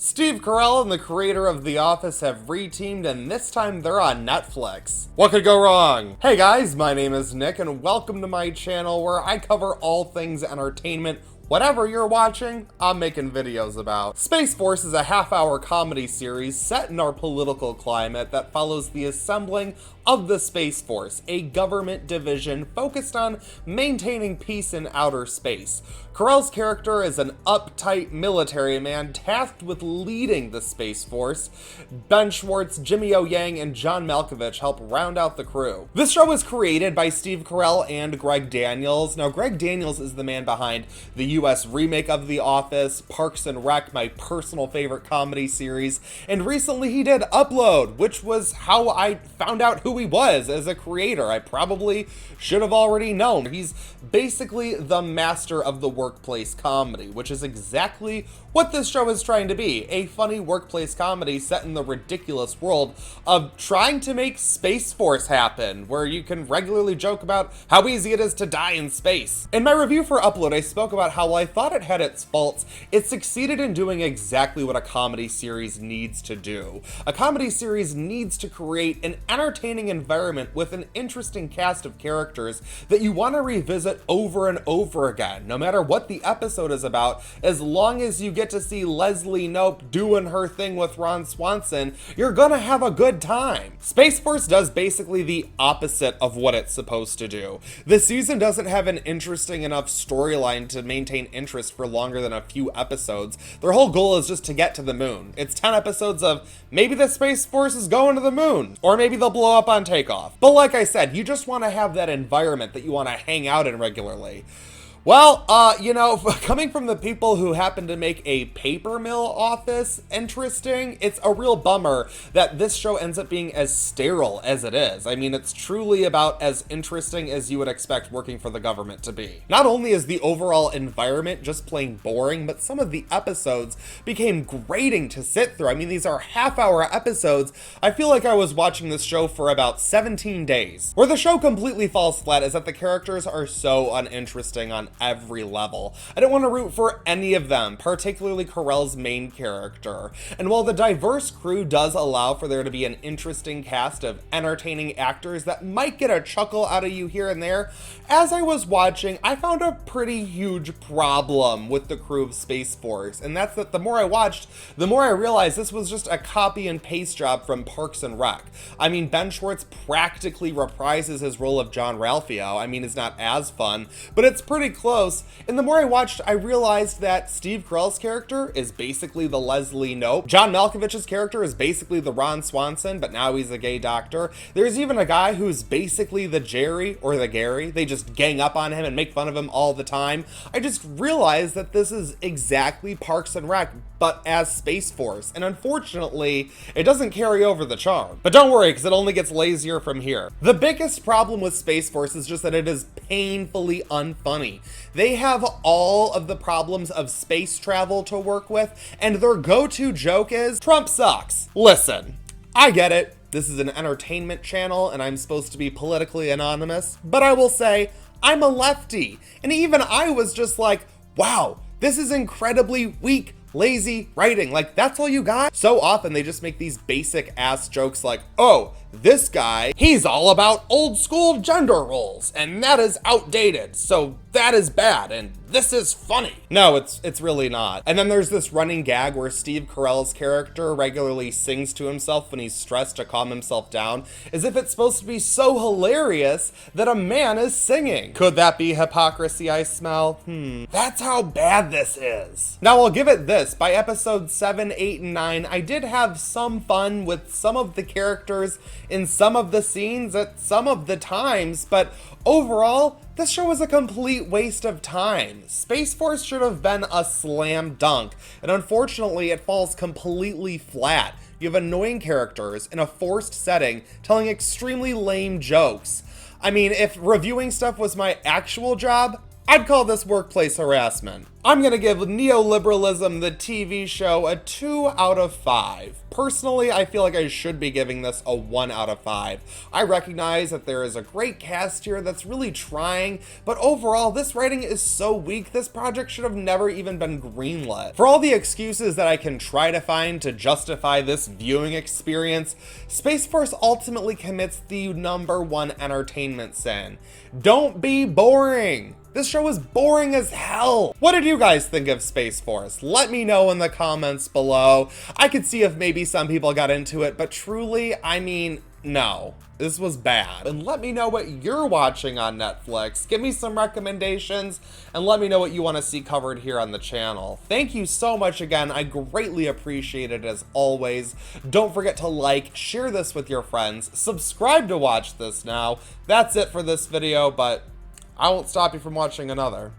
Steve Carell and the creator of The Office have reteamed, and this time they're on Netflix. What could go wrong? Hey guys, my name is Nick, and welcome to my channel where I cover all things entertainment. Whatever you're watching, I'm making videos about. Space Force is a half-hour comedy series set in our political climate that follows the assembling of the Space Force, a government division focused on maintaining peace in outer space. Carell's character is an uptight military man tasked with leading the Space Force. Ben Schwartz, Jimmy O. Yang, and John Malkovich help round out the crew. This show was created by Steve Carell and Greg Daniels. Now, Greg Daniels is the man behind the US remake of The Office, Parks and Rec, my personal favorite comedy series, and recently he did Upload, which was how I found out who he was as a creator. I probably should have already known. He's basically the master of the workplace comedy, which is exactly what this show is trying to be, a funny workplace comedy set in the ridiculous world of trying to make Space Force happen, where you can regularly joke about how easy it is to die in space. In my review for Upload, I spoke about how while I thought it had its faults, it succeeded in doing exactly what a comedy series needs to do. A comedy series needs to create an entertaining environment with an interesting cast of characters that you want to revisit over and over again, no matter what the episode is about. As long as you get to see Leslie Knope doing her thing with Ron Swanson, you're gonna have a good time. Space Force does basically the opposite of what it's supposed to do. The season doesn't have an interesting enough storyline to maintain interest for longer than a few episodes. Their whole goal is just to get to the moon. It's 10 episodes of maybe the Space Force is going to the moon, or maybe they'll blow up on takeoff. But like I said, you just want to have that environment that you want to hang out in regularly. Well, coming from the people who happen to make a paper mill office interesting, it's a real bummer that this show ends up being as sterile as it is. I mean, it's truly about as interesting as you would expect working for the government to be. Not only is the overall environment just plain boring, but some of the episodes became grating to sit through. I mean, these are half-hour episodes. I feel like I was watching this show for about 17 days. Where the show completely falls flat is that the characters are so uninteresting on every level. I don't want to root for any of them, particularly Carell's main character. And while the diverse crew does allow for there to be an interesting cast of entertaining actors that might get a chuckle out of you here and there, as I was watching, I found a pretty huge problem with the crew of Space Force. And that's that the more I watched, the more I realized this was just a copy and paste job from Parks and Rec. I mean, Ben Schwartz practically reprises his role of John Ralphio. I mean, it's not as fun, but it's pretty close. And the more I watched, I realized that Steve Carell's character is basically the Leslie Knope. John Malkovich's character is basically the Ron Swanson, but now he's a gay doctor. There's even a guy who's basically the Jerry or the Gary. They just gang up on him and make fun of him all the time. I just realized that this is exactly Parks and Rec, but as Space Force. And unfortunately, it doesn't carry over the charm. But don't worry, because it only gets lazier from here. The biggest problem with Space Force is just that it is painfully unfunny. They have all of the problems of space travel to work with, and their go-to joke is, Trump sucks. Listen, I get it. This is an entertainment channel, and I'm supposed to be politically anonymous, but I will say, I'm a lefty. And even I was just like, wow, this is incredibly weak, lazy writing. Like, that's all you got? So often they just make these basic ass jokes like, oh, this guy, he's all about old school gender roles, and that is outdated, so that is bad, and this is funny. No, it's really not. And then there's this running gag where Steve Carell's character regularly sings to himself when he's stressed to calm himself down, as if it's supposed to be so hilarious that a man is singing. Could that be hypocrisy I smell? That's how bad this is. Now, I'll give it this. By episode 7, 8, and 9, I did have some fun with some of the characters in some of the scenes at some of the times, but overall, this show was a complete waste of time. Space Force should have been a slam dunk, and unfortunately, it falls completely flat. You have annoying characters in a forced setting telling extremely lame jokes. I mean, if reviewing stuff was my actual job, I'd call this workplace harassment. I'm gonna give Neoliberalism, the TV show, a 2 out of 5. Personally, I feel like I should be giving this a 1 out of 5. I recognize that there is a great cast here that's really trying, but overall, this writing is so weak, this project should have never even been greenlit. For all the excuses that I can try to find to justify this viewing experience, Space Force ultimately commits the #1 entertainment sin. Don't be boring! This show is boring as hell. What did you guys think of Space Force? Let me know in the comments below. I could see if maybe some people got into it, but truly, I mean, no. This was bad. And let me know what you're watching on Netflix. Give me some recommendations and let me know what you want to see covered here on the channel. Thank you so much again. I greatly appreciate it as always. Don't forget to like, share this with your friends, subscribe to watch this now. That's it for this video, but I won't stop you from watching another.